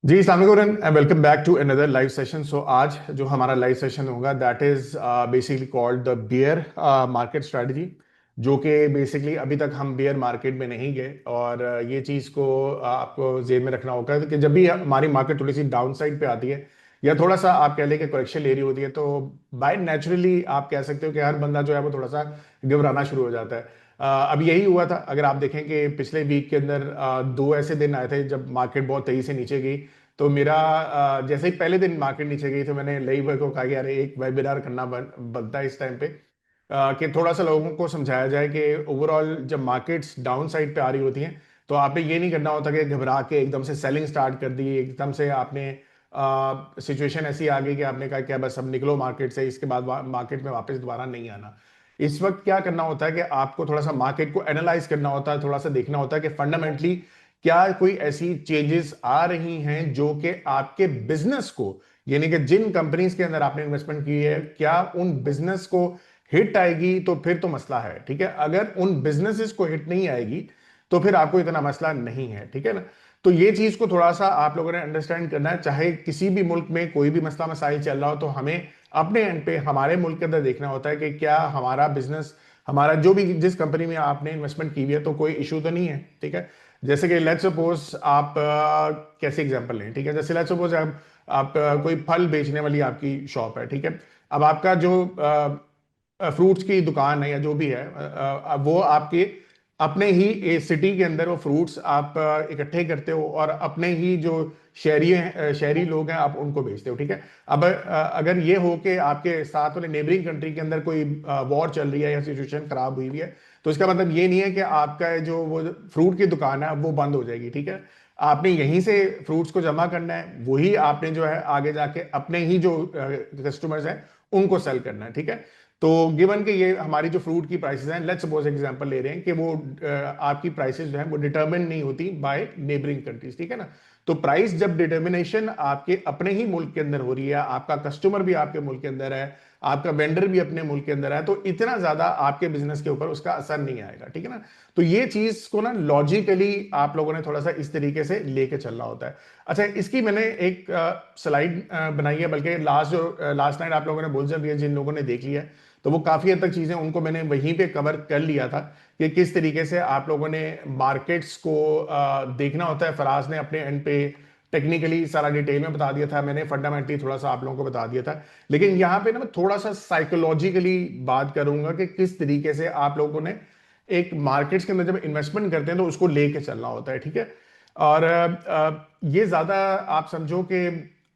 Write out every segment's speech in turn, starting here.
जी अस्सलाम वालेकुम and welcome back to another live session. So आज जो हमारा लाइव सेशन होगा that is basically called the bear market strategy, जो कि बेसिकली अभी तक हम बियर मार्केट में नहीं गए। और ये चीज़ को आपको जेब में रखना होगा कि जब भी हमारी मार्केट थोड़ी सी डाउन साइड पे आती है या थोड़ा सा आप कह लें कि करेक्शन ले रही होती है, तो बाय नेचुरली आप कह सकते हो कि हर बंदा जो है वो थोड़ा सा घबराना शुरू हो जाता है। अब यही हुआ था। अगर आप देखें कि पिछले वीक के अंदर दो ऐसे दिन आए थे जब मार्केट बहुत तेजी से नीचे गई। तो मेरा जैसे ही पहले दिन मार्केट नीचे गई तो मैंने लई भाई को कहा कि यार एक वेबिनार करना बनता है इस टाइम पे, कि थोड़ा सा लोगों को समझाया जाए कि ओवरऑल जब मार्केट्स डाउन साइड पे आ रही होती हैं तो आपने ये नहीं करना होता कि घबरा के एकदम से सेलिंग स्टार्ट कर दी, एकदम से आपने सिचुएशन ऐसी आ गई कि आपने कहा कि बस अब निकलो मार्केट से, इसके बाद मार्केट में वापस दोबारा नहीं आना। इस वक्त क्या करना होता है कि आपको थोड़ा सा मार्केट को एनालाइज करना होता है, थोड़ा सा देखना होता है कि फंडामेंटली क्या कोई ऐसी चेंजेस आ रही हैं जो कि आपके बिजनेस को, यानी कि जिन कंपनीज के अंदर आपने इन्वेस्टमेंट की है, क्या उन बिजनेस को हिट आएगी, तो फिर तो मसला है। ठीक है, अगर उन बिजनेसेस को हिट नहीं आएगी तो फिर आपको इतना मसला नहीं है। ठीक है ना। तो ये चीज को थोड़ा सा आप लोगों ने अंडरस्टैंड करना है। चाहे किसी भी मुल्क में कोई भी मसला मसाइल चल रहा हो तो हमें अपने एंड पे हमारे मुल्क के अंदर देखना होता है कि क्या हमारा बिजनेस, हमारा जो भी जिस कंपनी में आपने इन्वेस्टमेंट की हुई है तो कोई इशू तो नहीं है। ठीक है। जैसे कि लेट्स सपोज आप कैसे एग्जांपल लें। ठीक है, जैसे लेट्स सपोज आप कोई फल बेचने वाली आपकी शॉप है। ठीक है। अब आपका जो फ्रूट्स की दुकान है या जो भी है, वो आपके अपने ही सिटी के अंदर वो फ्रूट्स आप इकट्ठे करते हो और अपने ही जो शहरी लोग हैं आप उनको बेचते हो। ठीक है। अब अगर ये हो कि आपके साथ वाले नेबरिंग कंट्री के अंदर कोई वॉर चल रही है या सिचुएशन खराब हुई हुई है, तो इसका मतलब ये नहीं है कि आपका जो वो फ्रूट की दुकान है वो बंद हो जाएगी। ठीक है। आपने यहीं से फ्रूट्स को जमा करना है, वही आपने जो है आगे जाके अपने ही जो कस्टमर्स हैं उनको सेल करना है। ठीक है। तो गिवन कि ये हमारी जो फ्रूट की प्राइसेस हैं, लेट्स सपोज एग्जांपल ले रहे हैं कि वो आपकी प्राइसेस जो है वो डिटरमिन नहीं होती बाय नेबरिंग कंट्रीज। ठीक है ना। तो प्राइस जब डिटर्मिनेशन आपके अपने ही मुल्क के अंदर हो रही है, आपका कस्टमर भी आपके मुल्क के अंदर है, आपका वेंडर भी अपने मुल्क के अंदर है, तो इतना ज्यादा आपके बिजनेस के ऊपर उसका असर नहीं आएगा। ठीक है ना। तो ये चीज को ना लॉजिकली आप लोगों ने थोड़ा सा इस तरीके से लेके चलना होता है। अच्छा, इसकी मैंने एक स्लाइड बनाई है, बल्कि लास्ट नाइट आप लोगों ने बोल दिया, जिन लोगों ने देख लिया है तो वो काफी हद तक चीजें उनको मैंने वहीं पे कवर कर लिया था कि किस तरीके से आप लोगों ने मार्केट्स को देखना होता है। फराज ने अपने एंड पे टेक्निकली सारा डिटेल में बता दिया था, मैंने फंडामेंटली थोड़ा सा आप लोगों को बता दिया था। लेकिन यहाँ पे ना मैं थोड़ा सा साइकोलॉजिकली बात करूंगा कि किस तरीके से आप लोगों ने एक मार्केट्स के अंदर जब इन्वेस्टमेंट करते हैं तो उसको लेके चलना होता है। ठीक है। और ये ज्यादा आप समझो कि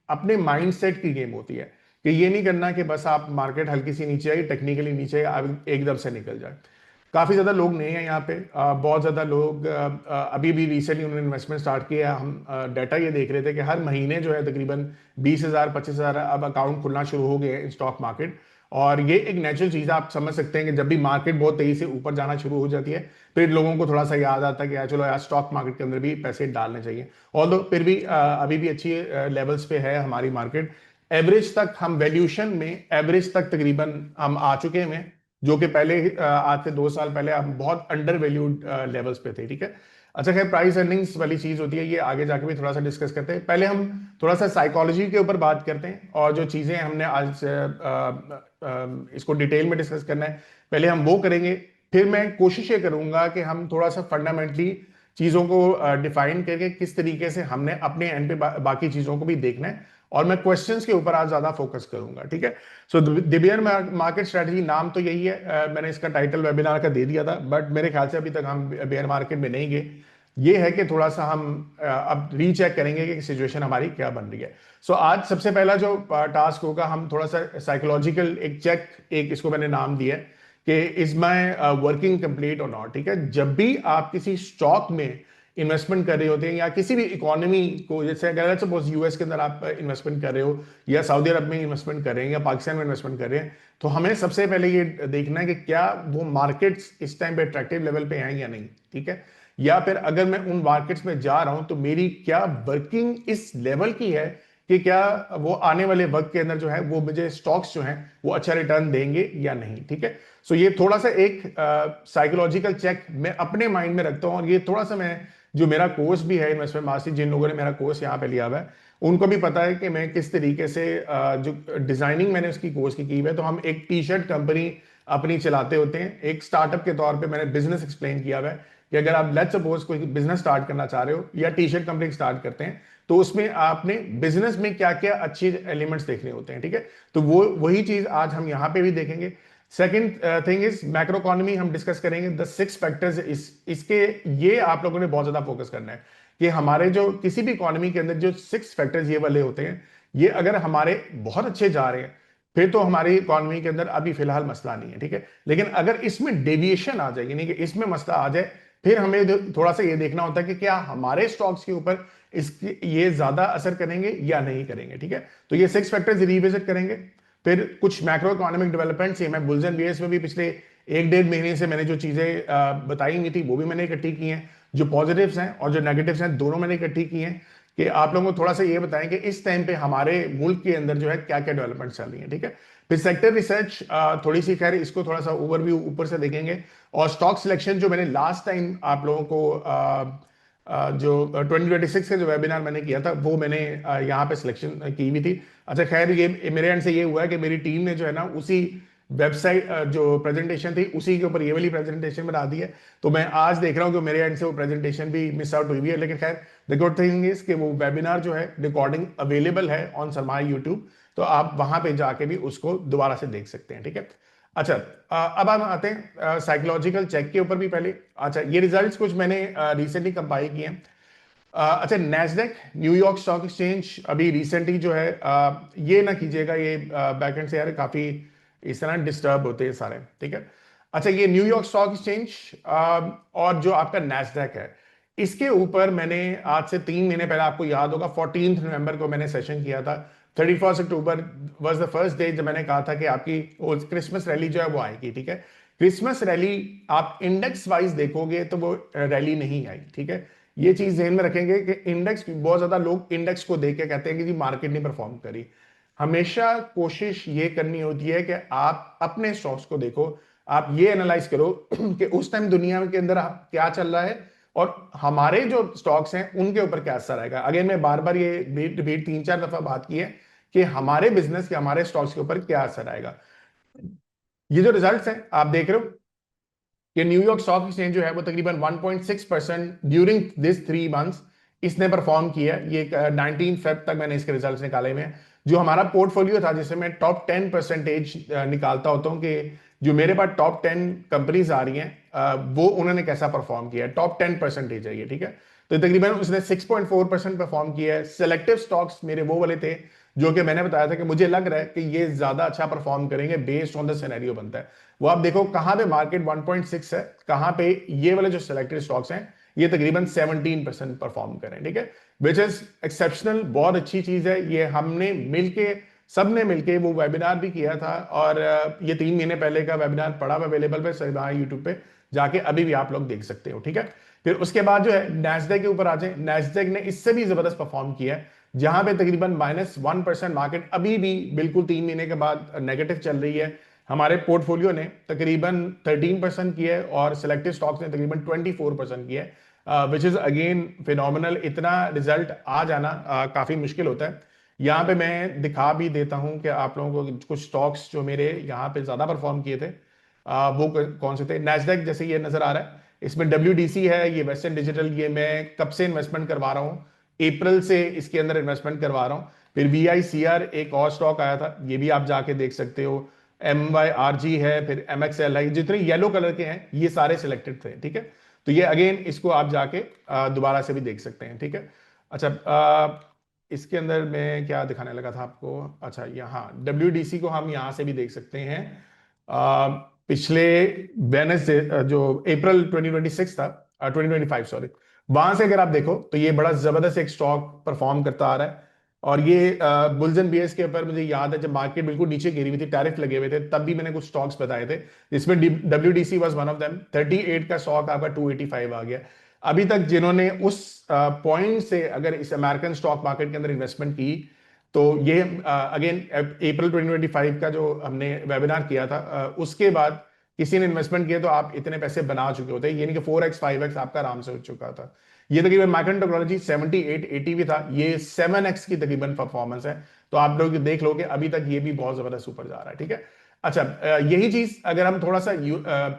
अपने माइंडसेट की गेम होती है कि ये नहीं करना कि बस आप मार्केट हल्की सी नीचे आई, टेक्निकली नीचे आई, आप एकदम से निकल जाए। काफी ज्यादा लोग नहीं है यहाँ पे, बहुत ज्यादा लोग अभी भी रिसेंटली उन्होंने इन्वेस्टमेंट स्टार्ट किया। हम डाटा ये देख रहे थे कि हर महीने जो है तकरीबन 20,000 25,000 अब अकाउंट खुलना शुरू हो गए हैं इन स्टॉक मार्केट। और ये एक नेचुरल चीज है, आप समझ सकते हैं कि जब भी मार्केट बहुत तेजी से ऊपर जाना शुरू हो जाती है फिर लोगों को थोड़ा सा याद आता है कि यार चलो यार स्टॉक मार्केट के अंदर भी पैसे डालने चाहिए। ऑल्दो फिर भी अभी भी अच्छी लेवल्स पे है हमारी मार्केट। एवरेज तक हम वैल्यूशन में एवरेज तक तकरीबन हम आ चुके हैं, जो कि पहले आज से 2 साल पहले हम बहुत अंडर वैल्यूड लेवल्स पे थे। ठीक है। अच्छा, खैर प्राइस अर्निंग्स वाली चीज होती है, ये आगे जाके भी थोड़ा सा डिस्कस करते हैं। पहले हम थोड़ा सा साइकोलॉजी के ऊपर बात करते हैं और जो चीजें हमने आज इसको डिटेल में डिस्कस करना है पहले हम वो करेंगे। फिर मैं कोशिश ये करूंगा कि हम थोड़ा सा फंडामेंटली चीजों को डिफाइन करके किस तरीके से हमने अपने एंड पे बाकी चीजों को भी देखना है, और मैं क्वेश्चंस के ऊपर आज ज्यादा फोकस करूंगा। ठीक है। सो दिबियर मार्केट स्ट्रेटजी नाम तो यही है, मैंने इसका टाइटल वेबिनार का दे दिया था, बट मेरे ख्याल से अभी तक हम बेयर मार्केट में नहीं गए। ये है कि थोड़ा सा हम अब रीचेक करेंगे कि सिचुएशन हमारी क्या बन रही है। सो आज सबसे पहला जो टास्क होगा, हम थोड़ा सा साइकोलॉजिकल एक चेक, एक इसको मैंने नाम दिया है कि इज माई वर्किंग कंप्लीट और नॉट। ठीक है। जब भी आप किसी स्टॉक में इन्वेस्टमेंट कर रहे होते हैं या किसी भी इकोनॉमी को, जैसे अगर सपोज यूएस के अंदर आप इन्वेस्टमेंट कर रहे हो या सऊदी अरब में इन्वेस्टमेंट कर रहे हैं या पाकिस्तान में इन्वेस्टमेंट कर रहे हैं, तो हमें सबसे पहले ये देखना है कि क्या वो मार्केट्स इस टाइम पे अट्रैक्टिव लेवल पे हैं या नहीं। ठीक है। या फिर अगर मैं उन मार्केट्स में जा रहा हूं तो मेरी क्या वर्किंग इस लेवल की है कि क्या वो आने वाले वक्त के अंदर जो है वो मुझे स्टॉक्स जो हैं वो अच्छा रिटर्न देंगे या नहीं। ठीक है। सो ये थोड़ा सा एक साइकोलॉजिकल चेक मैं अपने माइंड में रखता हूं और ये थोड़ा सा मैं जो मेरा कोर्स भी है इन्वेस्टमेंट मास्टरी, जिन लोगों ने मेरा कोर्स यहाँ पे लिया हुआ है उनको भी पता है कि मैं किस तरीके से जो डिजाइनिंग मैंने उसकी कोर्स की हुई है। तो हम एक टी शर्ट कंपनी अपनी चलाते होते हैं। एक स्टार्टअप के तौर पे मैंने बिजनेस एक्सप्लेन किया हुआ है कि अगर आप लेट्स सपोज कोई बिजनेस स्टार्ट करना चाह रहे हो या टी शर्ट कंपनी स्टार्ट करते हैं, तो उसमें आपने बिजनेस में क्या क्या अच्छे एलिमेंट्स देखने होते हैं, ठीक है। तो वो वही चीज आज हम यहाँ पे भी देखेंगे। Second thing is macro economy हम डिस्कस करेंगे, द 6 फैक्टर्स। इसके ये आप लोगों ने बहुत ज्यादा फोकस करना है कि हमारे जो किसी भी इकोनॉमी के अंदर जो 6 फैक्टर्स ये वाले होते हैं, ये अगर हमारे बहुत अच्छे जा रहे हैं फिर तो हमारी इकोनॉमी के अंदर अभी फिलहाल मसला नहीं है, ठीक है। लेकिन अगर इसमें डेविएशन आ जाए, यानी कि इसमें मसला आ जाए, फिर हमें थोड़ा सा ये देखना होता है कि क्या हमारे स्टॉक्स के ऊपर इसकी ये ज्यादा असर करेंगे या नहीं करेंगे, ठीक है। तो ये 6 फैक्टर्स रिविजिट करेंगे। फिर कुछ मैक्रो इकोनॉमिक डेवलपमेंट्स, मैं बुल्स एंड बियर्स में भी पिछले 1-1.5 महीने से मैंने जो चीजें बताई हुई थी वो भी मैंने इकट्ठी की हैं। जो पॉजिटिव्स हैं और जो नेगेटिव्स हैं दोनों मैंने इकट्ठी की हैं, कि आप लोगों को थोड़ा सा ये बताएं कि इस टाइम पे हमारे मुल्क के अंदर जो है क्या क्या डेवलपमेंट चल रही है, ठीक है। फिर सेक्टर रिसर्च थोड़ी सी, खैर इसको थोड़ा सा ओवरव्यू ऊपर से देखेंगे। और स्टॉक सिलेक्शन जो मैंने लास्ट टाइम आप लोगों को जो 2026 का जो वेबिनार मैंने किया था वो मैंने यहाँ पे सिलेक्शन की हुई थी। अच्छा खैर ये मेरे एंड से ये हुआ है कि मेरी टीम ने जो है ना उसी वेबसाइट जो प्रेजेंटेशन थी उसी के ऊपर ये वाली प्रेजेंटेशन बना दी है। तो मैं आज देख रहा हूँ कि मेरे एंड से वो प्रेजेंटेशन भी मिस आउट हुई हुई है, लेकिन खैर द गुड थिंग इज कि वो वेबिनार जो है रिकॉर्डिंग अवेलेबल है ऑन सरमाई यूट्यूब, तो आप वहां पे जाके भी उसको दोबारा से देख सकते हैं, ठीक है। अच्छा अब हम आते हैं साइकोलॉजिकल चेक के ऊपर भी पहले। अच्छा ये रिजल्ट्स कुछ मैंने रिसेंटली कंपाइल किए हैं। अच्छा नैस्डैक न्यूयॉर्क स्टॉक एक्सचेंज अभी रिसेंटली जो है, ये ना कीजिएगा, ये बैकएंड से यार काफी इस तरह डिस्टर्ब होते हैं सारे, ठीक है। अच्छा ये न्यूयॉर्क स्टॉक एक्सचेंज और जो आपका नैस्डैक है, इसके ऊपर मैंने आज से 3 महीने पहले, आपको याद होगा 14 नवंबर को मैंने सेशन किया था। 31 अक्टूबर वॉज द फर्स्ट डे जब मैंने कहा था कि आपकी क्रिसमस रैली जो है वो आएगी, ठीक है। क्रिसमस रैली आप इंडेक्स वाइज देखोगे तो वो रैली नहीं आई, ठीक है। ये चीज ध्यान में रखेंगे कि इंडेक्स, बहुत ज्यादा लोग इंडेक्स को देख के कहते हैं कि जी मार्केट नहीं परफॉर्म करी। हमेशा कोशिश ये करनी होती है कि आप अपने स्टॉक्स को देखो, आप ये एनालाइज करो कि उस टाइम दुनिया के अंदर क्या चल रहा है और हमारे जो स्टॉक्स हैं उनके ऊपर क्या असर आएगा। अगेन मैं बार बार ये रिपीट 3-4 दफा बात की है कि हमारे बिजनेस के, हमारे स्टॉक्स के ऊपर क्या असर आएगा। ये जो रिजल्ट्स हैं आप देख रहे हो कि न्यूयॉर्क स्टॉक एक्सचेंज जो है वो तकरीबन 1.6% ड्यूरिंग दिस 3 मंथ्स इसने परफॉर्म किया। ये 19 फेब तक मैंने इसके रिजल्ट्स निकाले हुए हैं। जो हमारा पोर्टफोलियो था जिससे मैं टॉप 10% निकालता होता हूँ कि जो मेरे पास टॉप 10 कंपनीज आ रही हैं, वो उन्होंने कैसा परफॉर्म किया है, टॉप 10% है ये, ठीक है। तो तकरीबन उसने 6.4% परफॉर्म किया है। सेलेक्टिव स्टॉक्स मेरे वो वाले थे जो कि मैंने बताया था कि मुझे लग रहा है कि ये ज्यादा अच्छा परफॉर्म करेंगे बेस्ड ऑन द सिनेरियो बनता है। वो आप देखो कहां पे मार्केट 1.6 है, कहां पे ये वाले जो सिलेक्टेड स्टॉक्स हैं ये तकरीबन 17% परफॉर्म करें, ठीक है। विच इज एक्सेप्शनल, बहुत अच्छी चीज है। ये हमने मिलके, सबने मिलके वो वेबिनार भी किया था और ये 3 महीने पहले का वेबिनार पड़ा हुआ अवेलेबल पे यूट्यूब पे जाके अभी भी आप लोग देख सकते हो, ठीक है। फिर उसके बाद जो है नैस्डैक के ऊपर आ जाए। नैस्डैक ने इससे भी जबरदस्त परफॉर्म किया है, जहां पे तकरीबन -1% मार्केट अभी भी बिल्कुल 3 महीने के बाद नेगेटिव चल रही है। हमारे पोर्टफोलियो ने तकरीबन 13% किया है और सिलेक्टिव स्टॉक्स ने तकरीबन 24% किया है, विच इज अगेन फिनोमिनल। इतना रिजल्ट आ जाना काफी मुश्किल होता है। यहाँ पे मैं दिखा भी देता हूँ कि आप लोगों को कुछ स्टॉक्स जो मेरे यहाँ पे ज्यादा परफॉर्म किए थे, वो कौन से थे। नैस्डैक जैसे ये नजर आ रहा है, इसमें WDC है, ये वेस्टर्न डिजिटल, ये मैं कब से इन्वेस्टमेंट करवा रहा हूँ, अप्रैल से इसके अंदर इन्वेस्टमेंट करवा रहा हूँ। फिर VICR एक और स्टॉक आया था, ये भी आप जाके देख सकते हो। MYRG है, फिर MXL है, जितने येलो कलर के हैं ये सारे सिलेक्टेड थे, ठीक है। तो ये अगेन इसको आप जाके दोबारा से भी देख सकते हैं, ठीक है। अच्छा इसके अंदर मैं क्या दिखाने लगा था आपको, अच्छा यहाँ WDC को हम यहाँ से भी देख सकते हैं। पिछले वेडनेसडे जो अप्रैल 2026 था, 2025 सॉरी, वहां से अगर आप देखो तो ये बड़ा जबरदस्त एक स्टॉक परफॉर्म करता आ रहा है। और ये बुल्स एंड बियर्स के ऊपर मुझे याद है जब मार्केट बिल्कुल नीचे गिरी हुई थी, टैरिफ लगे हुए थे, तब भी मैंने कुछ स्टॉक्स बताए थे जिसमें WDC was one of them. 38 का स्टॉक आपका 285 आ गया। अभी तक जिन्होंने उस पॉइंट से अगर इस अमेरिकन स्टॉक मार्केट के अंदर इन्वेस्टमेंट की, तो ये अगेन अप्रैल 2025 का जो हमने वेबिनार किया था, उसके बाद किसी ने इन्वेस्टमेंट किया तो आप इतने पैसे बना चुके होते, ये नहीं कि 4x 5x आपका आराम से हो चुका था। ये तकरीबन माइक्रोन टेक्नोलॉजी 78 80 भी था, ये 7x की तकरीबन परफॉर्मेंस है। तो आप लोग देख लो कि अभी तक ये भी बहुत जबरदस्त ऊपर जा रहा है, ठीक है। अच्छा, यही चीज अगर हम थोड़ा सा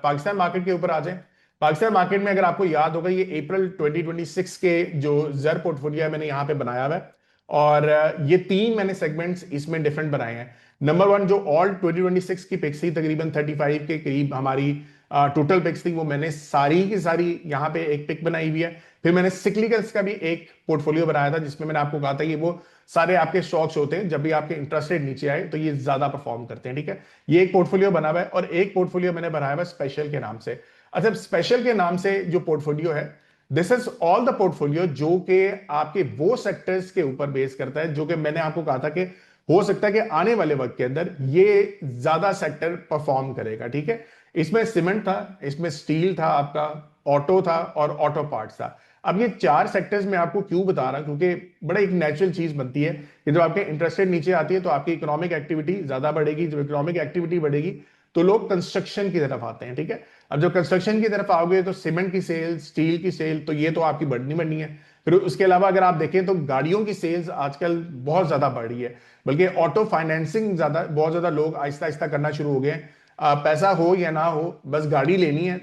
पाकिस्तान मार्केट के ऊपर आ जाए, पाकिस्तान मार्केट में अगर आपको याद होगा, ये अप्रैल 2026 के जो जर पोर्टफोलियो है मैंने यहाँ पे बनाया हुआ है, और ये तीन मैंने सेगमेंट्स इसमें डिफरेंट बनाए हैं। नंबर वन, जो ऑल 2026 की पिक्स थी, तकरीबन 35 के करीब हमारी टोटल पिक्स थी, वो मैंने सारी की सारी यहाँ पे एक पिक बनाई हुई है। फिर मैंने सिक्लिकल्स का भी एक पोर्टफोलियो बनाया था, जिसमें मैंने आपको कहा था कि वो सारे आपके स्टॉक्स होते हैं, जब भी आपके इंटरेस्ट रेट नीचे आए तो ये ज्यादा परफॉर्म करते हैं, ठीक है। ये एक पोर्टफोलियो बना हुआ है, और एक पोर्टफोलियो मैंने बनाया हुआ है स्पेशल के नाम से। अच्छा, स्पेशल के नाम से जो पोर्टफोलियो है, this is all the portfolio जो कि आपके वो सेक्टर्स के ऊपर बेस करता है, जो कि मैंने आपको कहा था कि हो सकता है कि आने वाले वक्त के अंदर ये ज्यादा सेक्टर परफॉर्म करेगा, ठीक है। इसमें सीमेंट था, इसमें स्टील था, आपका ऑटो था, और ऑटो पार्ट्स था। अब ये चार सेक्टर्स में आपको क्यों बता रहा हूं, क्योंकि बड़ा एक नेचुरल चीज बनती है कि जब आपके इंटरेस्ट रेट नीचे आती है तो आपकी इकोनॉमिक एक्टिविटी ज्यादा बढ़ेगी। जब इकोनॉमिक एक्टिविटी बढ़ेगी तो लोग कंस्ट्रक्शन की तरफ आते हैं, ठीक है। अब जब कंस्ट्रक्शन की तरफ आओगे तो सीमेंट की सेल, स्टील की सेल, तो ये तो आपकी बढ़नी है। फिर उसके अलावा अगर आप देखें तो गाड़ियों की सेल्स आजकल बहुत ज्यादा बढ़ रही है, बल्कि ऑटो फाइनेंसिंग ज्यादा, बहुत ज्यादा लोग आहिस्ता आहिस्ता करना शुरू हो गए हैं। पैसा हो या ना हो, बस गाड़ी लेनी है,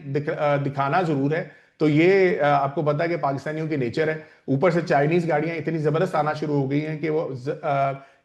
दिखाना जरूर है। तो ये आपको पता है कि पाकिस्तानियों की नेचर है। ऊपर से चाइनीज गाड़ियां इतनी जबरदस्त आना शुरू हो गई हैं कि वो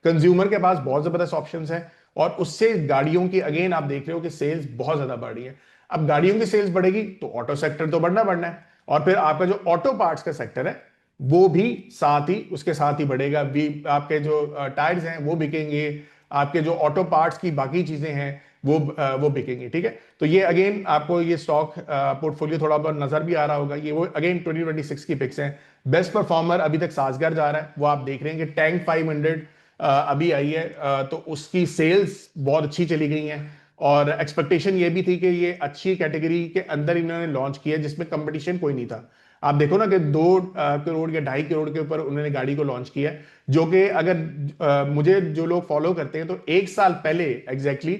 कंज्यूमर के पास बहुत जबरदस्त ऑप्शंस हैं, और उससे गाड़ियों की अगेन आप देख रहे हो कि सेल्स बहुत ज्यादा बढ़ रही है। अब गाड़ियों की सेल्स बढ़ेगी तो ऑटो सेक्टर तो बढ़ना है, और फिर आपका जो ऑटो पार्ट्स का सेक्टर है वो भी साथ ही उसके साथ ही बढ़ेगा भी। आपके जो टायर्स हैं वो बिकेंगे, आपके जो ऑटो पार्ट्स की बाकी चीजें हैं वो बिकेंगी, ठीक है। तो ये अगेन आपको ये स्टॉक पोर्टफोलियो थोड़ा बहुत नजर भी आ रहा होगा। ये वो अगेन 2026 की पिक्स हैं। बेस्ट परफॉर्मर अभी तक साजगर जा रहा है, वो आप देख रहे हैं कि टैंक 500 अभी आई है, तो उसकी सेल्स बहुत अच्छी चली गई हैं, और एक्सपेक्टेशन ये भी थी कि ये अच्छी कैटेगरी के अंदर इन्होंने लॉन्च किया जिसमें कंपटीशन कोई नहीं था। आप देखो ना कि 2 करोड़ या 2.5 करोड़ के ऊपर उन्होंने गाड़ी को लॉन्च किया है, जो कि अगर मुझे जो लोग फॉलो करते हैं तो 1 साल पहले एग्जैक्टली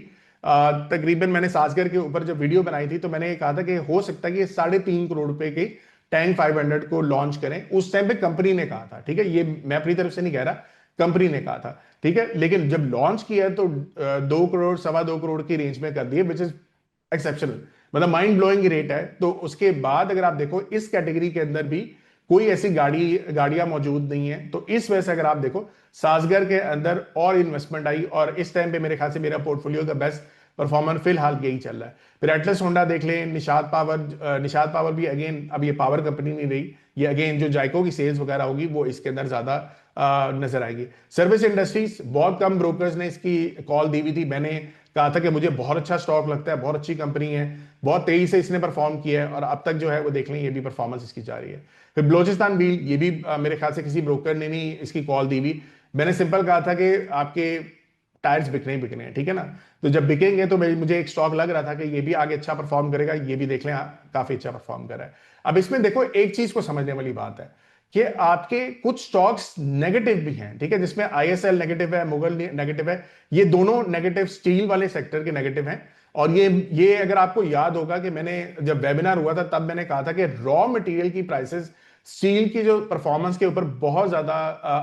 तकरीबन मैंने साजगर के ऊपर जब वीडियो बनाई थी तो मैंने ये कहा था कि हो सकता है कि 3.5 करोड़ रुपए की टैंक 500 को लॉन्च करें। उस टाइम पे कंपनी ने कहा था, ठीक है, ये मैं अपनी तरफ से नहीं कह रहा, कंपनी ने कहा था, ठीक है। लेकिन जब लॉन्च किया तो 2 करोड़ 2.25 करोड़ की रेंज में कर दिए, विच इज एक्सेप्शनल, मतलब माइंड ब्लोइंग रेट है। तो उसके बाद अगर आप देखो इस कैटेगरी के अंदर भी कोई ऐसी गाड़ियां मौजूद नहीं है, तो इस वजह से अगर आप देखो साजगर के अंदर और इन्वेस्टमेंट आई, और इस टाइम पे मेरे ख्याल से मेरा पोर्टफोलियो का बेस्ट परफॉर्मर फिलहाल यही चल रहा है। फिर एटलस होंडा देख लें, निषाद पावर भी अगेन, अब ये पावर कंपनी नहीं रही, ये अगेन जो जायको की सेल्स वगैरह होगी वो इसके अंदर ज्यादा नजर आएगी। सर्विस इंडस्ट्रीज, बहुत कम ब्रोकर्स ने इसकी कॉल दी हुई थी। मैंने कहा था कि मुझे बहुत अच्छा स्टॉक लगता है, बहुत अच्छी कंपनी है, बहुत तेजी से इसने परफॉर्म किया है, और अब तक जो है वो देख लें ये भी परफॉर्मेंस इसकी जा रही है। फिर बलोचिस्तान व्हील, ये भी मेरे ख्याल से किसी ब्रोकर ने नहीं इसकी कॉल दी हुई। मैंने सिंपल कहा था कि आपके टायर्स बिकने हैं, ठीक है ना। तो जब बिकेंगे तो मुझे एक स्टॉक लग रहा था कि ये भी आगे अच्छा परफॉर्म करेगा, ये भी देख लें काफी अच्छा परफॉर्म कर रहा है। अब इसमें देखो एक चीज को समझने वाली बात है कि आपके कुछ स्टॉक्स नेगेटिव भी हैं, ठीक है, जिसमें आईएसएल नेगेटिव है, मुगल नेगेटिव है, ये दोनों नेगेटिव स्टील वाले सेक्टर के नेगेटिव हैं। और ये अगर आपको याद होगा कि मैंने जब वेबिनार हुआ था तब मैंने कहा था कि रॉ मटेरियल की प्राइसेस स्टील की जो परफॉर्मेंस के ऊपर बहुत ज्यादा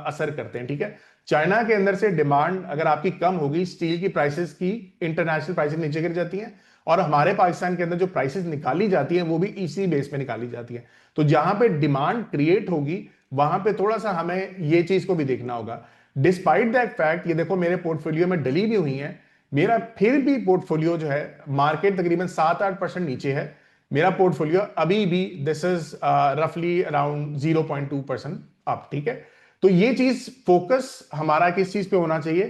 असर करते हैं, ठीक है। चाइना के अंदर से डिमांड अगर आपकी कम होगी, स्टील की प्राइसेस की इंटरनेशनल प्राइसेस नीचे गिर जाती हैं, और हमारे पाकिस्तान के अंदर जो प्राइसेस निकाली जाती हैं वो भी इसी बेस पे निकाली जाती है। तो जहां पे डिमांड क्रिएट होगी वहां पे थोड़ा सा हमें ये चीज को भी देखना होगा। डिस्पाइट दैट फैक्ट, ये देखो मेरे पोर्टफोलियो में डली भी हुई है, मेरा फिर भी पोर्टफोलियो जो है, मार्केट तकरीबन 7-8% नीचे है, मेरा पोर्टफोलियो अभी भी दिस इज रफली अराउंड 0.2% अप, ठीक है। तो ये चीज फोकस हमारा किस चीज पे होना चाहिए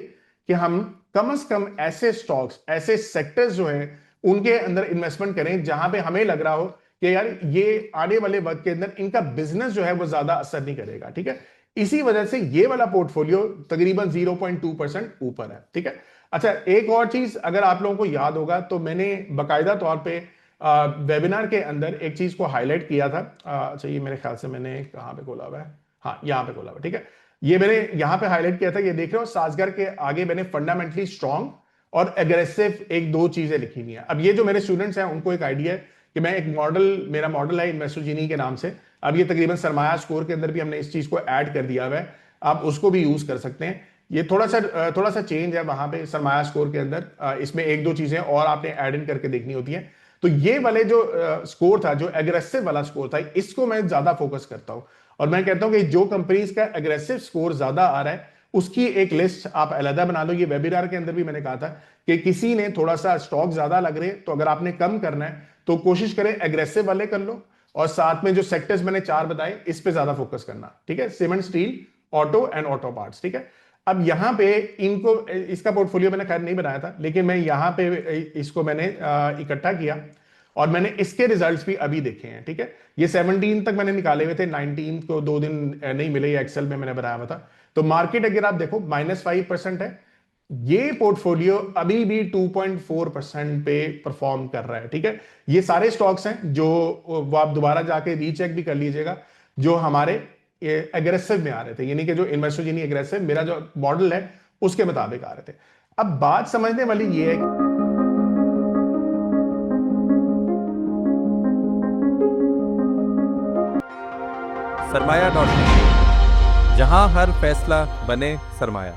कि हम कम से कम ऐसे स्टॉक्स, ऐसे सेक्टर्स जो है उनके अंदर इन्वेस्टमेंट करें जहां पे हमें लग रहा हो कि यार ये आने वाले वक्त के अंदर इनका बिजनेस जो है वो ज्यादा असर नहीं करेगा, ठीक है। इसी वजह से ये वाला पोर्टफोलियो तकरीबन 0.2% ऊपर है, ठीक है। अच्छा, एक और चीज अगर आप लोगों को याद होगा तो मैंने बाकायदा तौर पे वेबिनार के अंदर एक चीज को हाईलाइट किया था। अच्छा, ये मेरे ख्याल से मैंने कहां पे खोला हुआ है, हाँ यहाँ पे खोला हुआ, ठीक है। ये मैंने यहां पे हाईलाइट किया था, ये देख रहे हो साजगर के आगे मैंने फंडामेंटली स्ट्रॉन्ग और एग्रेसिव एक दो चीजें लिखी हुई हैं। अब ये जो मेरे स्टूडेंट्स हैं उनको एक आइडिया है कि मैं एक मॉडल, मेरा मॉडल है इन्वेस्टर जीनी के नाम से, अब ये तकरीबन सरमाया स्कोर के अंदर भी हमने इस चीज को ऐड कर दिया हुआ है, आप उसको भी यूज कर सकते हैं। ये थोड़ा सा चेंज है वहां पे सरमाया स्कोर के अंदर, इसमें एक दो चीजें और आपने ऐड इन करके देखनी होती है। तो ये वाले जो स्कोर था, जो एग्रेसिव वाला स्कोर था, इसको मैं ज्यादा फोकस करता हूं। और मैं कहता हूं कि जो कंपनीज का एग्रेसिव स्कोर ज्यादा आ रहा है उसकी एक लिस्ट आप अलग बना लो। ये वेबिनार के अंदर भी मैंने कहा था कि किसी ने थोड़ा सा स्टॉक ज्यादा लग रहे हैं, तो अगर आपने कम करना है तो कोशिश करें एग्रेसिव वाले कर लो, और साथ में जो सेक्टर्स मैंने 4 बताए इस पे ज्यादा फोकस करना, ठीक है। Cement, steel, auto and auto parts, ठीक है। अब यहां पे इनको, इसका पोर्टफोलियो मैंने खैर नहीं बनाया था, लेकिन मैं यहां पे इसको मैंने इकट्ठा किया और मैंने इसके रिजल्ट्स भी अभी देखे हैं, ठीक है। ये 17 तक मैंने निकाले हुए थे, 19 को 2 दिन नहीं मिले, ये एक्सेल में मैंने बनाया हुआ था। तो मार्केट अगर आप देखो -5% है, ये पोर्टफोलियो अभी भी 2.4% पे परफॉर्म कर रहा है, ठीक है। ये सारे स्टॉक्स हैं जो वो आप दोबारा जाके रीचेक भी कर लीजिएगा, जो हमारे एग्रेसिव में आ रहे थे, यानी कि जो इन्वेस्टर यानी एग्रेसिव, मेरा जो मॉडल है उसके मुताबिक आ रहे थे। अब बात समझने वाली ये है, सरमाया.com, जहां हर फैसला बने सरमाया।